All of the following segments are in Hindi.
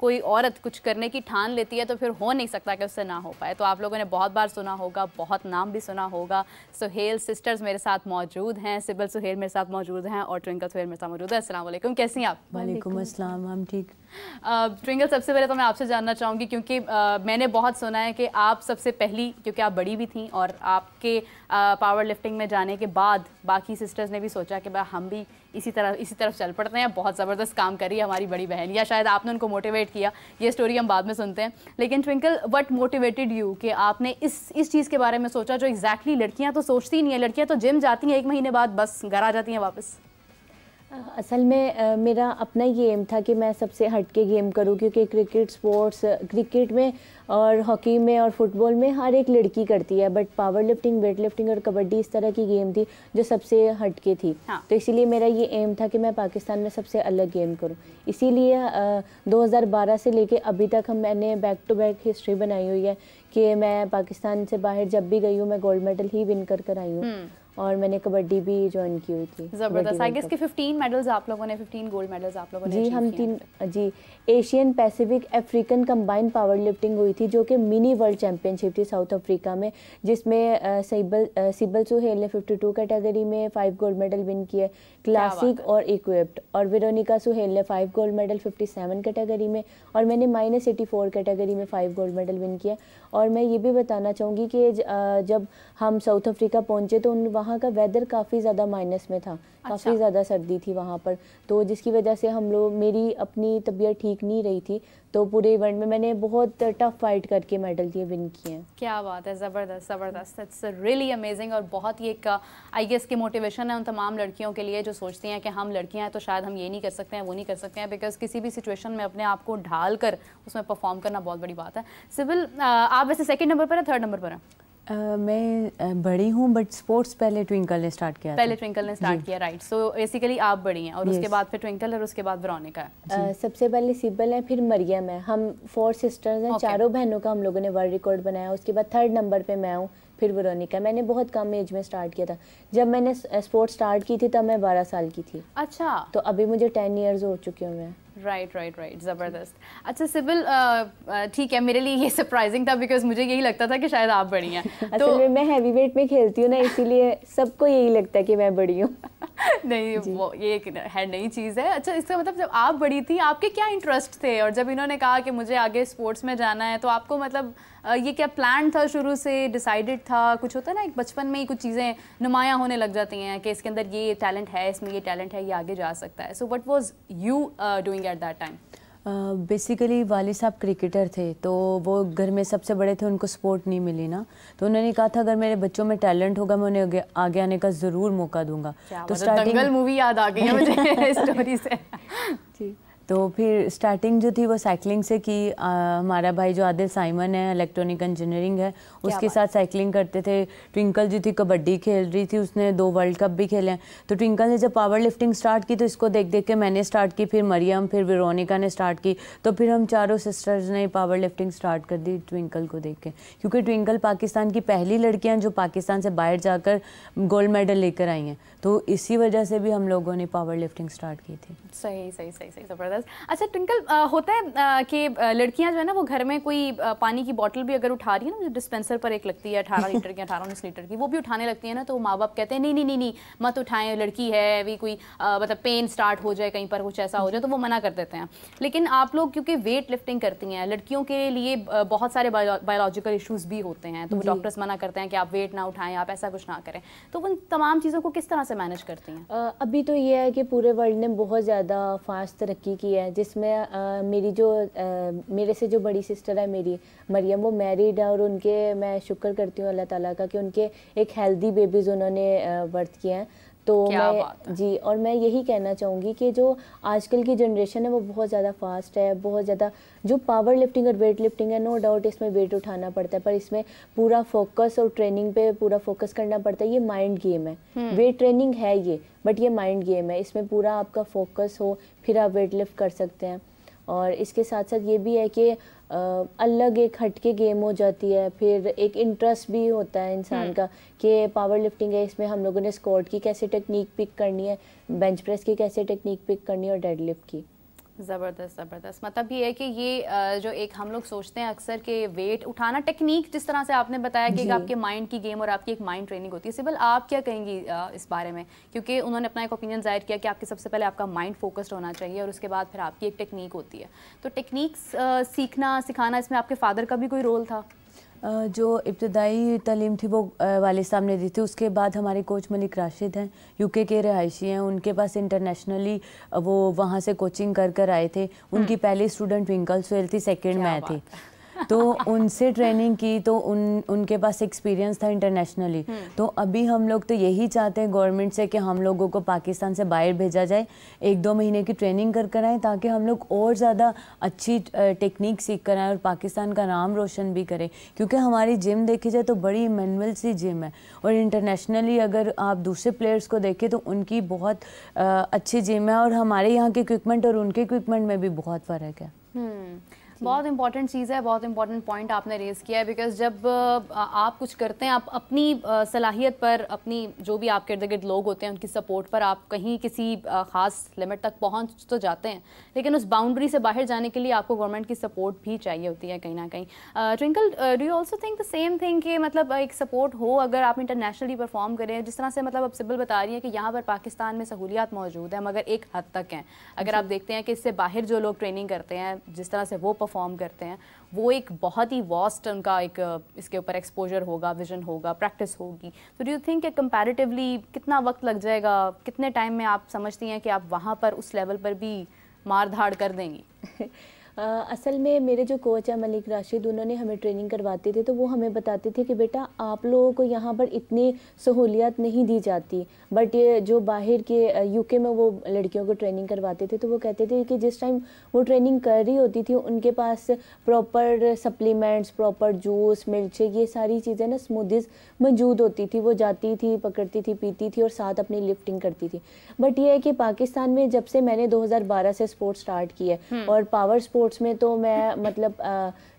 कोई औरत कुछ करने की ठान लेती है तो फिर हो नहीं सकता कि उससे ना हो पाए। तो आप लोगों ने बहुत बार सुना होगा, बहुत नाम भी सुना होगा। सुहेल सिस्टर्स मेरे साथ मौजूद हैं, सिबल सुहेल मेरे साथ मौजूद हैं और ट्विंकल सुहेल मेरे साथ मौजूद है। अस्सलाम वालेकुम, कैसी हैं आप? वालेकुम अस्सलाम, हम ठीक। ट्विंकल, सबसे पहले तो मैं आपसे जानना चाहूँगी क्योंकि मैंने बहुत सुना है कि आप सबसे पहली, क्योंकि आप बड़ी भी थी और आपके पावर लिफ्टिंग में जाने के बाद बाकी सिस्टर्स ने भी सोचा कि भाई हम भी इसी तरफ चल पड़ते हैं, बहुत ज़बरदस्त काम करी है हमारी बड़ी बहन, या शायद आपने उनको मोटिवेट किया। ये स्टोरी हम बाद में सुनते हैं। लेकिन ट्विंकल, व्हाट मोटिवेटेड यू कि आपने इस चीज़ के बारे में सोचा जो एग्जैक्टली लड़कियाँ तो सोचती ही नहीं है। लड़कियाँ तो जिम जाती हैं, 1 महीने बाद बस घर आ जाती हैं वापस। असल में मेरा अपना ये एम था कि मैं सबसे हट के गेम करूं, क्योंकि क्रिकेट में और हॉकी में और फुटबॉल में हर एक लड़की करती है, but power lifting, weight lifting और कबड्डी इस तरह की गेम थी जो सबसे हट के थी। हाँ। तो इसीलिए मेरा ये एम था कि मैं पाकिस्तान में सबसे अलग गेम करूं। इसीलिए 2012 से लेके अभी तक मैंने बैक टू बैक हिस्ट्री बनाई हुई है कि मैं पाकिस्तान से बाहर जब भी गई हूँ मैं गोल्ड मेडल ही विन कर आई हूँ। और मैंने कबड्डी भी ज्वाइन की हुई थी। ज़बरदस्त। आई गेस कि 15 मेडल्स आप लोगों ने, 15 गोल्ड मेडल्स आप लोगों ने जी, हम 3 जी Asian Pacific African combined power lifting हुई थी, जो कि मिनी वर्ल्ड चैंपियनशिप थी साउथ अफ्रीका में, जिसमें सिबल सुहेल ने 52 कैटेगरी में 5 गोल्ड मेडल विन किए, क्लासिक और इक्विप्ड, और वेरोनिका सुहेल ने 5 गोल्ड मेडल 57 कैटेगरी में, और मैंने -84 कैटेगरी में 5 गोल्ड मेडल विन किया। और मैं ये भी बताना चाहूँगी कि जब हम साउथ अफ्रीका पहुँचे तो वहाँ का वेदर काफ़ी ज़्यादा माइनस में था। काफ़ी ज़्यादा सर्दी थी वहाँ पर, तो जिसकी वजह से मेरी अपनी तबीयत ठीक नहीं रही थी, तो पूरे इवेंट में मैंने बहुत टफ फाइट करके मेडल ये विन किए हैं। क्या बात है, ज़बरदस्त ज़बरदस्त, इट्स रियली अमेजिंग। और बहुत ही एक आई गेस की मोटिवेशन है उन तमाम लड़कियों के लिए जो सोचती हैं कि हम लड़कियां हैं तो शायद हम ये नहीं कर सकते हैं, वो नहीं कर सकते हैं, बिकॉज किसी भी सिचुएशन में अपने आप को ढाल कर उसमें परफॉर्म करना बहुत बड़ी बात है। सिविल, आप वैसे 2nd नंबर पर है, 3rd नंबर पर है? मैं बड़ी हूँ, बट स्पोर्ट्स पहले ट्विंकल ने स्टार्ट किया। पहले ट्विंकल ने स्टार्ट किया, राइट। सो बेसिकली आप बड़ी हैं और उसके बाद फिर ट्विंकल और उसके बाद वेरोनिका है। सबसे पहले सिबल है, फिर मरियम है। हम 4 सिस्टर्स हैं। चारों बहनों का हम लोगों ने वर्ल्ड रिकॉर्ड बनाया। उसके बाद 3rd नंबर पे मैं हूँ, फिर वेरोनिका। मैंने बहुत कम एज में स्टार्ट किया था। जब मैंने स्पोर्ट स्टार्ट की थी तब मैं 12 साल की थी। अच्छा। तो अभी मुझे 10 ईयर्स हो चुके हैं मैं। राइट, ज़बरदस्त। अच्छा सिबिल, ठीक है, मेरे लिए ये सरप्राइजिंग था बिकॉज मुझे यही लगता था कि शायद आप बड़ी हैं। असल में मैं हैवी वेट में खेलती हूँ ना, इसीलिए सबको यही लगता है कि मैं बड़ी हूँ। नहीं, वो ये एक है नई चीज़ है। अच्छा, इसका मतलब जब आप बड़ी थी आपके क्या इंटरेस्ट थे, और जब इन्होंने कहा कि मुझे आगे स्पोर्ट्स में जाना है तो आपको मतलब ये क्या प्लान था, शुरू से डिसाइडेड था? कुछ होता है ना, एक बचपन में ही कुछ चीज़ें नुमायाँ होने लग जाती हैं कि इसके अंदर ये टैलेंट है, इसमें ये टैलेंट है, ये आगे जा सकता है। So what was you doing at that time? Basically वाले साहब क्रिकेटर थे, तो वो घर में सबसे बड़े थे, उनको स्पोर्ट नहीं मिली ना, तो उन्होंने कहा था अगर मेरे बच्चों में टैलेंट होगा मैं उन्हें आगे आने का ज़रूर मौका दूंगा। तो दंगल मूवी याद आ गई है मुझे स्टोरी से। जी, तो फिर स्टार्टिंग जो थी वो साइकिलिंग से की। हमारा भाई जो आदिल साइमन है, इलेक्ट्रॉनिक इंजीनियरिंग है, उसके साथ साइकिलिंग करते थे। ट्विंकल जो थी कबड्डी खेल रही थी, उसने 2 वर्ल्ड कप भी खेले हैं। तो ट्विंकल ने जब पावर लिफ्टिंग स्टार्ट की तो इसको देख देख के मैंने स्टार्ट की, फिर मरियम, फिर वेरोनिका ने स्टार्ट की, तो फिर हम चारों सिस्टर्स ने पावर लिफ्टिंग स्टार्ट कर दी ट्विंकल को देख के, क्योंकि ट्विंकल पाकिस्तान की पहली लड़कियाँ जो पाकिस्तान से बाहर जाकर गोल्ड मेडल लेकर आई हैं, तो इसी वजह से भी हम लोगों ने पावर लिफ्टिंग स्टार्ट की थी। सही, ज़बरदस्त। अच्छा ट्विंकल, होता है कि लड़कियां जो है ना वो घर में कोई पानी की बोतल भी अगर उठा रही है ना, डिस्पेंसर पर एक लगती है 18 लीटर की, 18-19 लीटर की, वो भी उठाने लगती है ना, तो माँ बाप कहते हैं नहीं मत उठाएं, लड़की है, अभी कोई मतलब पेन स्टार्ट हो जाए, कहीं पर कुछ ऐसा हो जाए, तो वो मना कर देते हैं। लेकिन आप लोग क्योंकि वेट लिफ्टिंग करती हैं, लड़कियों के लिए बहुत सारे बायोलॉजिकल इशूज़ भी होते हैं, तो डॉक्टर्स मना करते हैं कि आप वेट ना उठाएं, आप ऐसा कुछ ना करें, तो उन तमाम चीज़ों को किस तरह से मैनेज करती हैं? अभी तो ये है कि पूरे वर्ल्ड ने बहुत ज़्यादा फास्ट तरक्की की है, जिसमें मेरे से जो बड़ी सिस्टर है मेरी मरियम, वो मैरिड है, और उनके मैं शुक्र करती हूँ अल्लाह ताला का कि उनके एक हेल्दी बेबीज़ उन्होंने बर्थ किए हैं। तो मैं जी, और मैं यही कहना चाहूँगी कि जो आजकल की जनरेशन है वो बहुत ज़्यादा फास्ट है, बहुत ज़्यादा जो पावर लिफ्टिंग और वेट लिफ्टिंग है, नो डाउट इसमें वेट उठाना पड़ता है, पर इसमें पूरा फोकस और ट्रेनिंग पे पूरा फोकस करना पड़ता है। ये माइंड गेम है, वेट ट्रेनिंग है ये, बट ये माइंड गेम है, इसमें पूरा आपका फोकस हो फिर आप वेट लिफ्ट कर सकते हैं। और इसके साथ साथ ये भी है कि अलग एक हटके गेम हो जाती है, फिर एक इंटरेस्ट भी होता है इंसान का कि पावर लिफ्टिंग है, इसमें हम लोगों ने स्क्वाट की कैसे टेक्निक पिक करनी है, बेंच प्रेस की कैसे टेक्निक पिक करनी है, और डेड लिफ्ट की। ज़बरदस्त ज़बरदस्त। मतलब ये है कि ये जो एक हम लोग सोचते हैं अक्सर कि वेट उठाना टेक्निक, जिस तरह से आपने बताया कि आपके माइंड की गेम और आपकी एक माइंड ट्रेनिंग होती है। सिबल आप क्या कहेंगी इस बारे में, क्योंकि उन्होंने अपना एक ओपिनियन जाहिर किया कि आपके सबसे पहले आपका माइंड फोकस्ड होना चाहिए और उसके बाद फिर आपकी एक टेक्निक होती है। तो टेक्निक्स सीखना सिखाना, इसमें आपके फादर का भी कोई रोल था? जो इब्तदाई तालीम थी वो वालिद साहब ने दी थी। उसके बाद हमारे कोच मलिक राशिद हैं, यूके के रहायशी हैं, उनके पास इंटरनेशनली वो वहाँ से कोचिंग कर कर आए थे। उनकी पहली स्टूडेंट ट्विंकल सोहेल थी, सेकंड मैं थी। तो उनसे ट्रेनिंग की, तो उनके पास एक्सपीरियंस था इंटरनेशनली। तो अभी हम लोग तो यही चाहते हैं गवर्नमेंट से कि हम लोगों को पाकिस्तान से बाहर भेजा जाए, 1-2 महीने की ट्रेनिंग कर कर आएँ, ताकि हम लोग और ज़्यादा अच्छी टेक्निक सीख कर आएँ और पाकिस्तान का नाम रोशन भी करें। क्योंकि हमारी जिम देखी जाए तो बड़ी मैनुअल सी जिम है, और इंटरनेशनली अगर आप दूसरे प्लेयर्स को देखें तो उनकी बहुत अच्छी जिम है, और हमारे यहाँ के इक्विपमेंट और उनके इक्विपमेंट में भी बहुत फ़र्क है। बहुत इंपॉर्टेंट चीज़ है, बहुत इंपॉर्टेंट पॉइंट आपने रेज़ किया है, बिकॉज जब आप कुछ करते हैं, आप अपनी सलाहियत पर, अपनी जो भी आपके इर्द गिर्द लोग होते हैं उनकी सपोर्ट पर आप कहीं किसी ख़ास लिमिट तक पहुंच तो जाते हैं, लेकिन उस बाउंड्री से बाहर जाने के लिए आपको गवर्नमेंट की सपोर्ट भी चाहिए होती है कहीं ना कहीं। Twinkle, do you also think the same thing कि मतलब एक सपोर्ट हो अगर आप इंटरनेशनली परफॉर्म करें, जिस तरह से मतलब अब सिबल बता रही हैं कि यहाँ पर पाकिस्तान में सहूलियात मौजूद है मगर एक हद तक हैं। अगर आप देखते हैं कि इससे बाहर जो लोग ट्रेनिंग करते हैं, जिस तरह से वो परफॉर्म करते हैं, वो एक बहुत ही वास्ट उनका एक इसके ऊपर एक्सपोजर होगा, विजन होगा, प्रैक्टिस होगी। तो डू यू थिंक कि कंपैरेटिवली कितना वक्त लग जाएगा, कितने टाइम में आप समझती हैं कि आप वहाँ पर उस लेवल पर भी मार धाड़ कर देंगी? असल में मेरे जो कोच हैं मलिक राशिद, उन्होंने हमें ट्रेनिंग करवाते थे, तो वो हमें बताते थे कि बेटा आप लोगों को यहाँ पर इतनी सहूलियत नहीं दी जाती, बट ये जो बाहर के यूके में वो लड़कियों को ट्रेनिंग करवाते थे, तो वो कहते थे कि जिस टाइम वो ट्रेनिंग कर रही होती थी उनके पास proper supplements, proper juice, milk shake, ये सारी चीज़ें ना, स्मूदीज़ मौजूद होती थी। वो जाती थी, पकड़ती थी, पीती थी और साथ अपनी लिफ्टिंग करती थी। बट ये है कि पाकिस्तान में जब से मैंने 2012 से स्पोर्ट्स स्टार्ट किया और पावर स्पोर्ट्स में तो मैं मतलब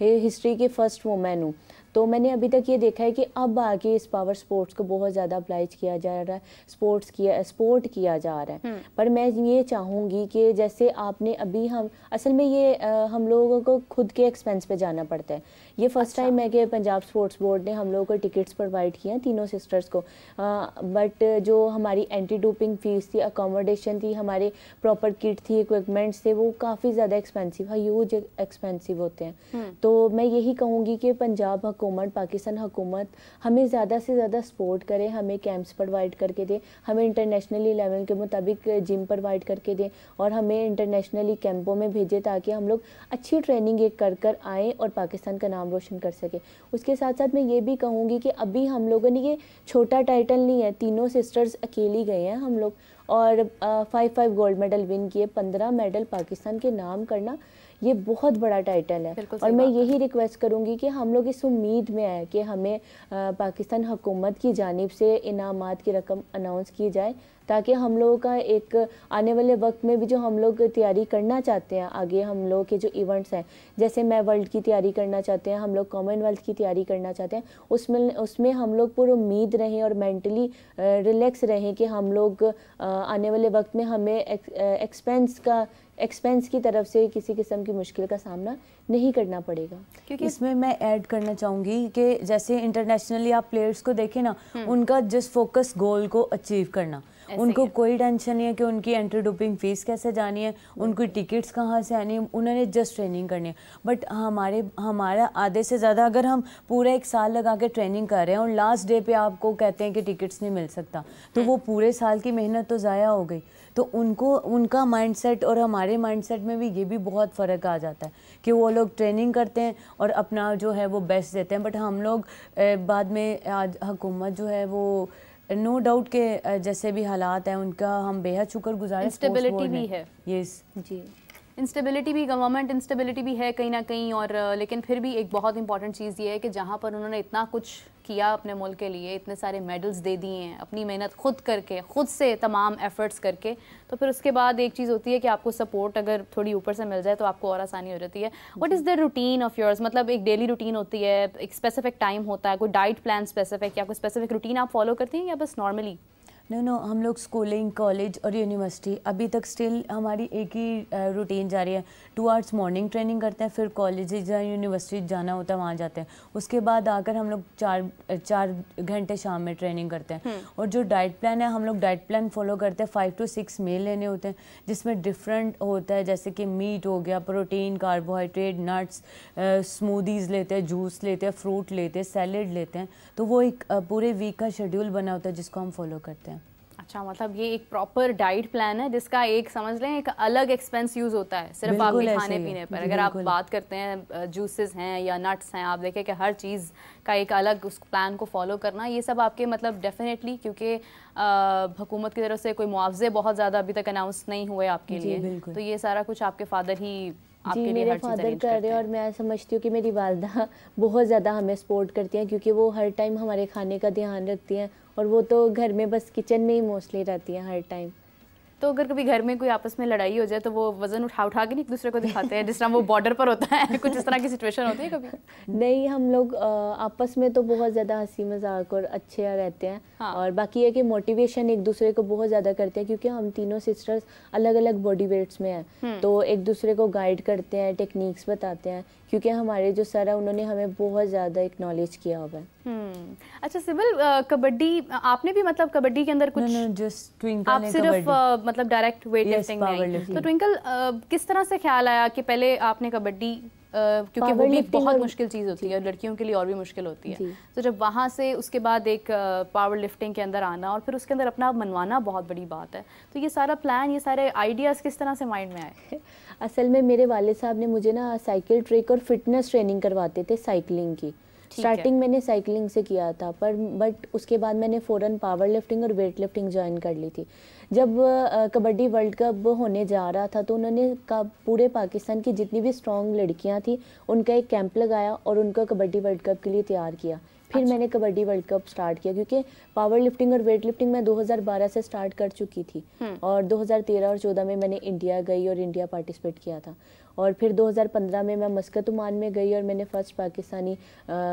हिस्ट्री की फर्स्ट वुमेन हूँ, तो मैंने अभी तक ये देखा है कि अब आगे इस पावर स्पोर्ट्स को बहुत ज़्यादा अप्लाइज किया जा रहा है, स्पोर्ट किया जा रहा है। पर मैं ये चाहूँगी कि जैसे आपने अभी असल में ये हम लोगों को खुद के एक्सपेंस पे जाना पड़ता है। ये फर्स्ट टाइम है कि पंजाब स्पोर्ट्स बोर्ड ने हम लोगों को टिकट्स प्रोवाइड किए हैं, तीनों सिस्टर्स को। बट जो हमारी एंटी डोपिंग फीस थी, अकोमोडेशन थी, हमारे प्रॉपर किट थी, इक्विपमेंट्स थे, वो काफ़ी ज़्यादा एक्सपेंसिव, ह्यूज एक्सपेंसिव होते हैं। तो मैं यही कहूँगी कि पंजाब हुकूमत, पाकिस्तान हुकूमत हमें ज़्यादा से ज़्यादा सपोर्ट करे, हमें कैंप्स प्रोवाइड करके दे, हमें इंटरनेशनली लेवल के मुताबिक जिम प्रोवाइड करके दे और हमें इंटरनेशनली कैंपों में भेजे, ताकि हम लोग अच्छी ट्रेनिंग एक कर आएँ और पाकिस्तान का नाम रोशन कर सके। उसके साथ साथ मैं ये भी कहूँगी कि अभी हम लोगों ने, ये छोटा टाइटल नहीं है, तीनों सिस्टर्स अकेली गए हैं हम लोग, और 5 गोल्ड मेडल विन किए, 15 मेडल पाकिस्तान के नाम करना, ये बहुत बड़ा टाइटल है। और मैं यही रिक्वेस्ट करूंगी कि हम लोग इस उम्मीद में आए कि हमें पाकिस्तान हुकूमत की जानिब से इनामात की रकम अनाउंस की जाए, ताकि हम लोगों का एक आने वाले वक्त में भी जो हम लोग तैयारी करना चाहते हैं, आगे हम लोग के जो इवेंट्स हैं, जैसे मैं वर्ल्ड की तैयारी करना चाहते हैं, हम लोग कॉमनवेल्थ की तैयारी करना चाहते हैं, उसमें हम लोग पूरी उम्मीद रहें और मेंटली रिलैक्स रहें कि हम लोग आने वाले वक्त में हमें एक्सपेंस की तरफ से किसी किस्म की मुश्किल का सामना नहीं करना पड़ेगा। क्योंकि इसमें मैं ऐड करना चाहूँगी कि जैसे इंटरनेशनली आप प्लेयर्स को देखें ना, उनका जस्ट फोकस गोल को अचीव करना, उनको कोई टेंशन नहीं है कि उनकी एंटी डोपिंग फीस कैसे जानी है, उनकी टिकट्स कहाँ से आनी है, उन्होंने जस्ट ट्रेनिंग करनी है। बट हमारा आधे से ज़्यादा, अगर हम पूरा 1 साल लगा के ट्रेनिंग कर रहे हैं और लास्ट डे पे आपको कहते हैं कि टिकट्स नहीं मिल सकता, तो वो पूरे साल की मेहनत तो ज़ाया हो गई। तो उनका माइंडसेट और हमारे माइंडसेट में भी ये भी बहुत फ़र्क आ जाता है कि वो लोग ट्रेनिंग करते हैं और अपना जो है वो बेस्ट देते हैं, बट हम लोग बाद में, आज हुकूमत जो है वो नो डाउट के जैसे भी हालात हैं उनका हम बेहद शुक्रगुजार हैं। इंस्टेबिलिटी भी है, यस जी, इंस्टेबिलिटी भी, गवर्नमेंट इंस्टेबिलिटी भी है कहीं ना कहीं, और लेकिन फिर भी एक बहुत इंपॉर्टेंट चीज़ ये है कि जहाँ पर उन्होंने इतना कुछ किया अपने मुल्क के लिए, इतने सारे मेडल्स दे दिए हैं, अपनी मेहनत खुद करके, खुद से तमाम एफर्ट्स करके, तो फिर उसके बाद एक चीज़ होती है कि आपको सपोर्ट अगर थोड़ी ऊपर से मिल जाए तो आपको और आसानी हो जाती है। What is the routine of yours? मतलब एक डेली रूटीन होती है, एक स्पेसिफिक टाइम होता है, कोई डाइट प्लान स्पेसिफिक या कोई स्पेसिफिक रूटीन आप फॉलो करती हैं या बस नॉर्मली? नो हम लोग स्कूलिंग, कॉलेज और यूनिवर्सिटी अभी तक स्टिल हमारी एक ही रूटीन जा रही है। 2 आवर्स मॉर्निंग ट्रेनिंग करते हैं, फिर कॉलेज या यूनिवर्सिटी जाना होता है वहाँ जाते हैं। उसके बाद आकर हम लोग 4 घंटे शाम में ट्रेनिंग करते हैं। और जो डाइट प्लान है, हम लोग डाइट प्लान फॉलो करते हैं। 5 to 6 मील लेने होते हैं जिसमें डिफरेंट होता है, जैसे कि मीट हो गया, प्रोटीन, कार्बोहाइड्रेट, नट्स, स्मूदीज़ लेते हैं, जूस लेते हैं, फ्रूट लेते हैं, सैलेड लेते हैं। तो वो एक पूरे वीक का शेड्यूल बना होता है जिसको हम फॉलो करते हैं। अच्छा, मतलब ये एक प्रॉपर डाइट प्लान है जिसका एक समझ लें एक अलग एक्सपेंस यूज़ होता है सिर्फ आपके खाने पीने पर। अगर आप बात करते हैं जूसेस हैं या नट्स हैं, आप देखें कि हर चीज़ का एक अलग उस प्लान को फॉलो करना, ये सब आपके मतलब डेफिनेटली, क्योंकि हुकूमत की तरफ से कोई मुआवजे बहुत ज़्यादा अभी तक अनाउंस नहीं हुए आपके लिए, तो ये सारा कुछ आपके फादर ही जी मेरे फादर कर रहे हैं। और मैं समझती हूँ कि मेरी वालदा बहुत ज़्यादा हमें सपोर्ट करती हैं, क्योंकि वो हर टाइम हमारे खाने का ध्यान रखती हैं। और वो तो घर में बस किचन में ही मोस्टली रहती हैं हर टाइम। तो अगर कभी घर में कोई आपस में लड़ाई हो जाए तो वो वजन उठा उठा के नहीं एक दूसरे को दिखाते हैं, जिस तरह वो बॉर्डर पर होता है, कुछ इस तरह की सिचुएशन होती है कभी? नहीं, हम लोग आपस में तो बहुत ज़्यादा हंसी मजाक और अच्छे रहते हैं। हाँ। और बाकी है कि मोटिवेशन एक दूसरे को बहुत ज़्यादा करते हैं, क्योंकि हम तीनों सिस्टर्स अलग अलग बॉडी वेट्स में हैं, तो एक दूसरे को गाइड करते हैं, टेक्निक्स बताते हैं, क्योंकि हमारे जो सर है उन्होंने हमें बहुत ज़्यादा एक्नॉलेज किया हुआ है। अच्छा सिबिल, कबड्डी आपने भी मतलब कबड्डी के अंदर कुछ जस्ट ट्विंकल आप सिर्फ मतलब डायरेक्ट वेट लिफ्टिंग में, तो ट्विंकल किस तरह से ख्याल आया कि पहले आपने कबड्डी, क्योंकि वो भी बहुत मुश्किल चीज़ होती है, लड़कियों के लिए और भी मुश्किल होती है, तो जब वहाँ से उसके बाद एक पावर लिफ्टिंग के अंदर आना और फिर उसके अंदर अपना मनवाना बहुत बड़ी बात है, तो ये सारा प्लान, ये सारे आइडियाज़ किस तरह से माइंड में आए? असल में मेरे वाले साहब ने मुझे ना साइकिल ट्रैक और फिटनेस ट्रेनिंग करवाते थे साइकिलिंग की। स्टार्टिंग मैंने साइकिलिंग से किया था, बट उसके बाद मैंने फ़ौरन पावर लिफ्टिंग और वेट लिफ्टिंग ज्वाइन कर ली थी। जब कबड्डी वर्ल्ड कप होने जा रहा था तो उन्होंने पूरे पाकिस्तान की जितनी भी स्ट्रॉन्ग लड़कियां थी उनका एक कैंप लगाया और उनको कबड्डी वर्ल्ड कप के लिए तैयार किया। फिर मैंने कबड्डी वर्ल्ड कप स्टार्ट किया, क्योंकि पावर लिफ्टिंग और वेट लिफ्टिंग मैं 2012 से स्टार्ट कर चुकी थी और 2013 और 14 में मैंने इंडिया गई और इंडिया पार्टिसिपेट किया था। और फिर 2015 में मैं मस्कत ओमान में गई और मैंने फर्स्ट पाकिस्तानी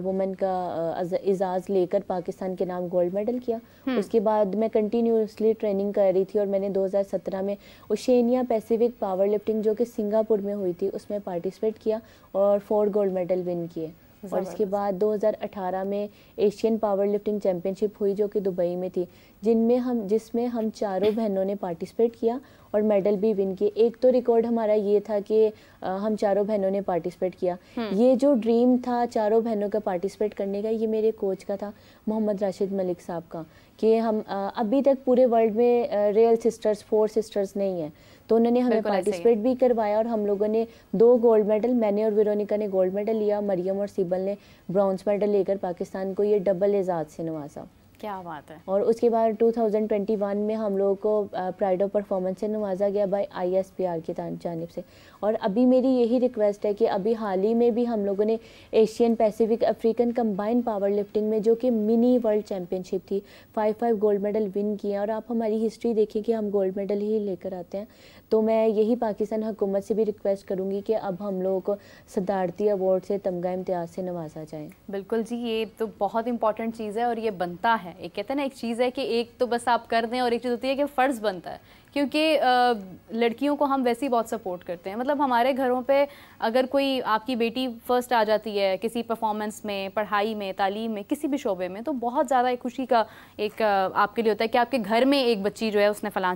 वुमेन का एजाज़ लेकर पाकिस्तान के नाम गोल्ड मेडल किया। उसके बाद मैं कंटिन्यूसली ट्रेनिंग कर रही थी और मैंने 2017 में ओशिनिया पैसिफिक पावर लिफ्टिंग जो कि सिंगापुर में हुई थी उसमें पार्टिसिपेट किया और 4 गोल्ड मेडल विन किए। और इसके बाद 2018 में एशियन पावर लिफ्टिंग चैम्पियनशिप हुई जो कि दुबई में थी, जिसमें हम चारों बहनों ने पार्टिसिपेट किया और मेडल भी विन किए। एक तो रिकॉर्ड हमारा ये था कि हम चारों बहनों ने पार्टिसिपेट किया। ये जो ड्रीम था चारों बहनों का पार्टिसिपेट करने का, ये मेरे कोच का था, मोहम्मद राशिद मलिक साहब का, कि हम अभी तक पूरे वर्ल्ड में रियल सिस्टर्स 4 सिस्टर्स नहीं है, तो उन्होंने हमें पार्टिसिपेट भी करवाया और हम लोगों ने 2 गोल्ड मेडल, मैंने और वेरोनिका ने गोल्ड मेडल लिया, मरियम और सिबल ने ब्रॉन्ज मेडल लेकर पाकिस्तान को ये डबल एजाज से नवाजा। क्या बात है। और उसके बाद 2021 में हम लोगों को प्राइड ऑफ परफॉर्मेंस से नवाजा गया बाय ISPR की जानिब से। और अभी मेरी यही रिक्वेस्ट है कि अभी हाल ही में भी हम लोगों ने Asian Pacific African combined power lifting में जो कि मिनी वर्ल्ड चैम्पियनशिप थी 5 गोल्ड मेडल विन किए। और आप हमारी हिस्ट्री देखिए कि हम गोल्ड मेडल ही लेकर आते हैं। तो मैं यही पाकिस्तान हुकूमत से भी रिक्वेस्ट करूँगी कि अब हम लोगों को सदारती अवार्ड से तमगा इम्तियाज़ से नवाजा जाए। बिल्कुल जी, ये तो बहुत इंपॉर्टेंट चीज़ है और ये बनता है। एक कहते हैं ना, एक चीज़ है कि एक तो बस आप कर दें और एक चीज़ होती है कि फ़र्ज़ बनता है, क्योंकि लड़कियों को हम वैसे ही बहुत सपोर्ट करते हैं। मतलब हमारे घरों पे अगर कोई आपकी बेटी फर्स्ट आ जाती है किसी परफॉर्मेंस में, पढ़ाई में, तालीम में, किसी भी शोबे में, तो बहुत ज़्यादा एक खुशी का एक आपके लिए होता है कि आपके घर में एक बच्ची जो है उसने फलां